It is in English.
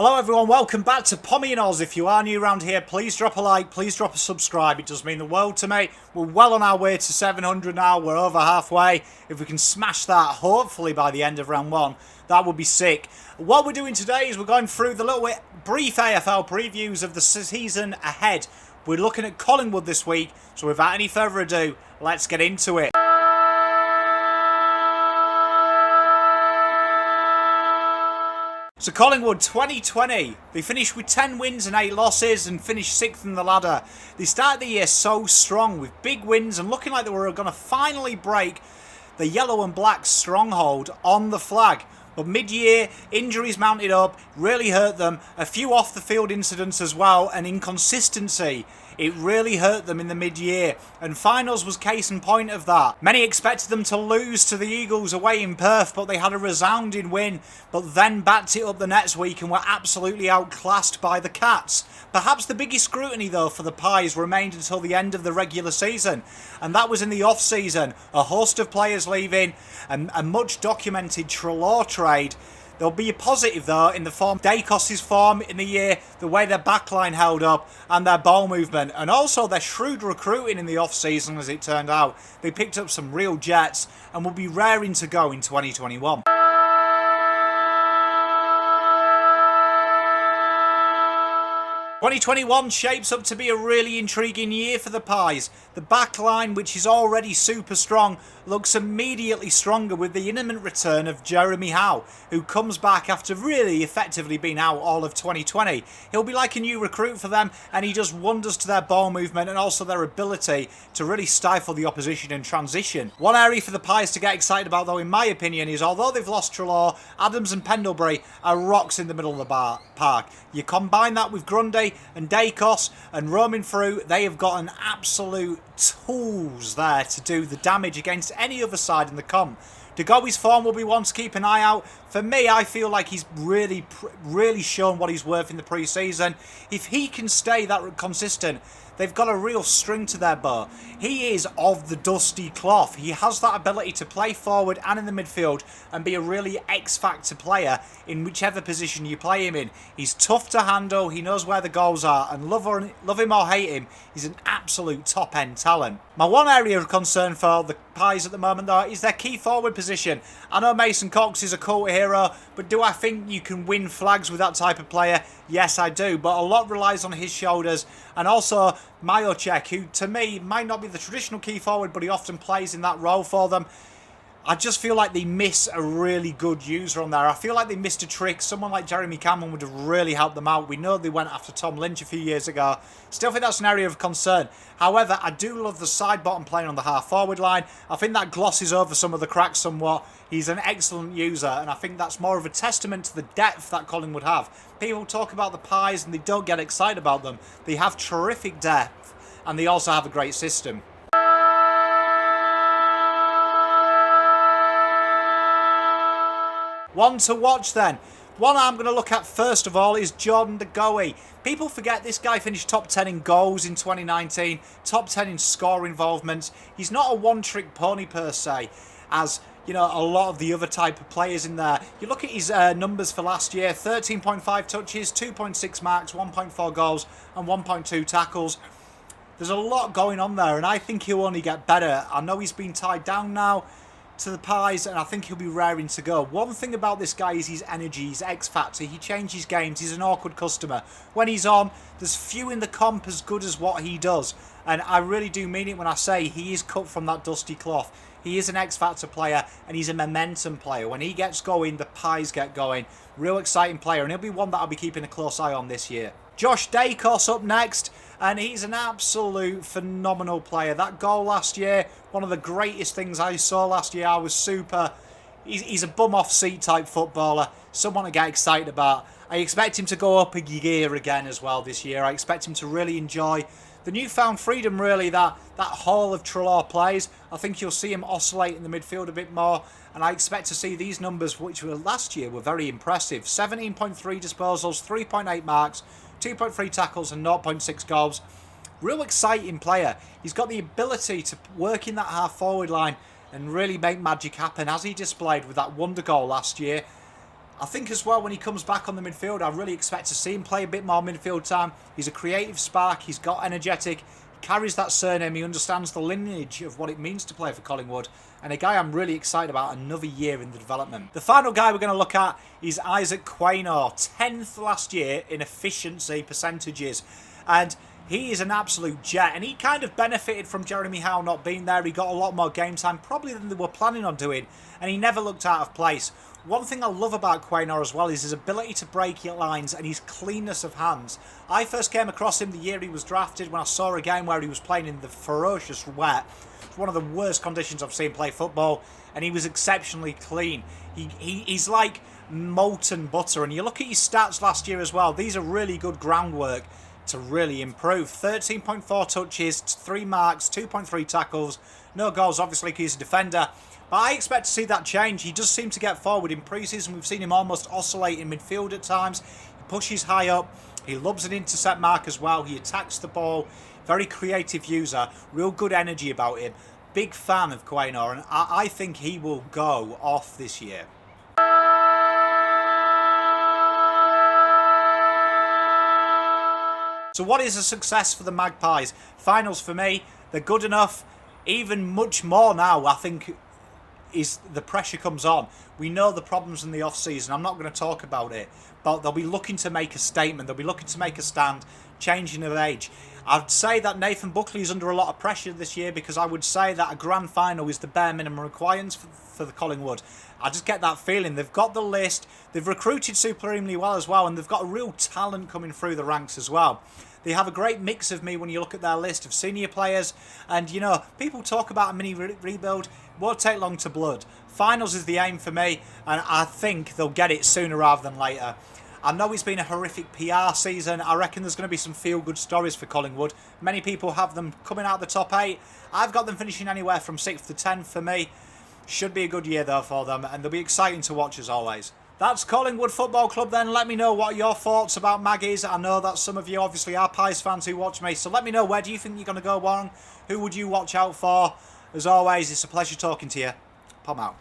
Hello everyone, welcome back to Pommyinoz. If you are new around here, please drop a like, please drop a subscribe. It does mean the world to me. We're well on our way to 700 now, we're over halfway. If we can smash that, hopefully by the end of round one, that would be sick. What we're doing today is we're going through the little brief AFL previews of the season ahead. We're looking at Collingwood this week, so without any further ado, let's get into it. So Collingwood 2020, they finished with 10 wins and 8 losses and finished 6th in the ladder. They started the year so strong with big wins and looking like they were going to finally break the yellow and black stronghold on the flag. But mid-year, injuries mounted up, really hurt them. A few off-the-field incidents as well, and inconsistency. It really hurt them in the mid-year, and finals was case in point of that. Many expected them to lose to the Eagles away in Perth, but they had a resounding win, but then backed it up the next week and were absolutely outclassed by the Cats. Perhaps the biggest scrutiny, though, for the Pies remained until the end of the regular season, and that was in the off-season. A host of players leaving, and a much-documented Trelaw trade. There'll be a positive, though, in the form Dacos's form in the year, the way their backline held up, and their ball movement, and also their shrewd recruiting in the off-season, as it turned out. They picked up some real jets, and will be raring to go in 2021. 2021 shapes up to be a really intriguing year for the Pies. The backline, which is already super strong, looks immediately stronger with the imminent return of Jeremy Howe, who comes back after really effectively being out all of 2020. He'll be like a new recruit for them, and he does wonders to their ball movement and also their ability to really stifle the opposition in transition. One area for the Pies to get excited about, though, in my opinion, is although they've lost Trelaw, Adams and Pendlebury are rocks in the middle of the park. You combine that with Grundy and Dacos and roaming through, they have got an absolute tools there to do the damage against any other side in the comp. Degoe's form will be one to keep an eye out. For me, I feel like he's really shown what he's worth in the pre-season. If he can stay that consistent, they've got a real string to their bow. He is of the dusty cloth. He has that ability to play forward and in the midfield and be a really X-factor player in whichever position you play him in. He's tough to handle, he knows where the goals are, and love him or hate him, he's an absolute top-end talent. My one area of concern for the Pies at the moment, though, is their key forward position. I know Mason Cox is a cult hero, but do I think you can win flags with that type of player? Yes, I do, but a lot relies on his shoulders, and also Majocek, who to me might not be the traditional key forward, but he often plays in that role for them. I just feel like they miss a really good user on there. I feel like they missed a trick. Someone like Jeremy Cameron would have really helped them out. We know they went after Tom Lynch a few years ago. Still think that's an area of concern. However, I do love the side bottom playing on the half forward line. I think that glosses over some of the cracks somewhat. He's an excellent user, and I think that's more of a testament to the depth that Collingwood have. People talk about the Pies and they don't get excited about them. They have terrific depth, and they also have a great system. One to watch then. One I'm going to look at first of all is Jordan Degoe. People forget this guy finished top 10 in goals in 2019, top 10 in score involvements. He's not a one-trick pony per se, as you know, a lot of the other type of players in there. You look at his numbers for last year, 13.5 touches, 2.6 marks, 1.4 goals and 1.2 tackles. There's a lot going on there, and I think he'll only get better. I know he's been tied down now to the Pies, and I think he'll be raring to go. One thing about this guy is his energy, his X-factor. He changes games. He's an awkward customer. When he's on, there's few in the comp as good as what he does, and I really do mean it when I say he is cut from that dusty cloth. He is an X-factor player, and he's a momentum player. When he gets going, the Pies get going. Real exciting player, and he'll be one that I'll be keeping a close eye on this year. Josh Dacos up next, and he's an absolute phenomenal player. That goal last year, one of the greatest things I saw last year. I was super. He's a bum-off-seat type footballer, someone to get excited about. I expect him to go up a gear again as well this year. I expect him to really enjoy the newfound freedom, really, that Hall of Trelaw plays. I think you'll see him oscillate in the midfield a bit more, and I expect to see these numbers, which were last year, were very impressive. 17.3 disposals, 3.8 marks, 2.3 tackles and 0.6 goals. Real exciting player. He's got the ability to work in that half forward line and really make magic happen, as he displayed with that wonder goal last year. I think as well when he comes back on the midfield, I really expect to see him play a bit more midfield time. He's a creative spark, he's got energetic, he carries that surname, he understands the lineage of what it means to play for Collingwood, and a guy I'm really excited about another year in the development. The final guy we're going to look at is Isaac Quaynor, 10th last year in efficiency percentages, and he is an absolute jet, and he kind of benefited from Jeremy Howe not being there. He got a lot more game time, probably than they were planning on doing, and he never looked out of place. One thing I love about Quaynor as well is his ability to break your lines and his cleanness of hands. I first came across him the year he was drafted when I saw a game where he was playing in the ferocious wet. It's one of the worst conditions I've seen play football, and he was exceptionally clean. He's like molten butter, and you look at his stats last year as well. These are really good groundwork to really improve. 13.4 touches, 3 marks, 2.3 tackles, no goals obviously because he's a defender. But I expect to see that change. He does seem to get forward in pre-season. We've seen him almost oscillate in midfield at times. He pushes high up. He loves an intercept mark as well. He attacks the ball. Very creative user. Real good energy about him. Big fan of Quaynor, and I think he will go off this year. So what is a success for the Magpies? Finals for me, they're good enough. Even much more now, I think, is the pressure comes on. We know the problems in the off-season. I'm not going to talk about it, but they'll be looking to make a statement. They'll be looking to make a stand, changing of age. I'd say that Nathan Buckley is under a lot of pressure this year, because I would say that a grand final is the bare minimum requirements for the Collingwood. I just get that feeling. They've got the list. They've recruited supremely well as well, and they've got a real talent coming through the ranks as well. They have a great mix of me when you look at their list of senior players. And, you know, people talk about a mini rebuild. It won't take long to blood. Finals is the aim for me, and I think they'll get it sooner rather than later. I know it's been a horrific PR season. I reckon there's going to be some feel-good stories for Collingwood. Many people have them coming out of the top 8. I've got them finishing anywhere from 6th to 10th for me. Should be a good year, though, for them, and they'll be exciting to watch as always. That's Collingwood Football Club then. Let me know what your thoughts about Maggies. I know that some of you obviously are Pies fans who watch me, so let me know, where do you think you're going to go, Warren? Who would you watch out for? As always, it's a pleasure talking to you. Pom out.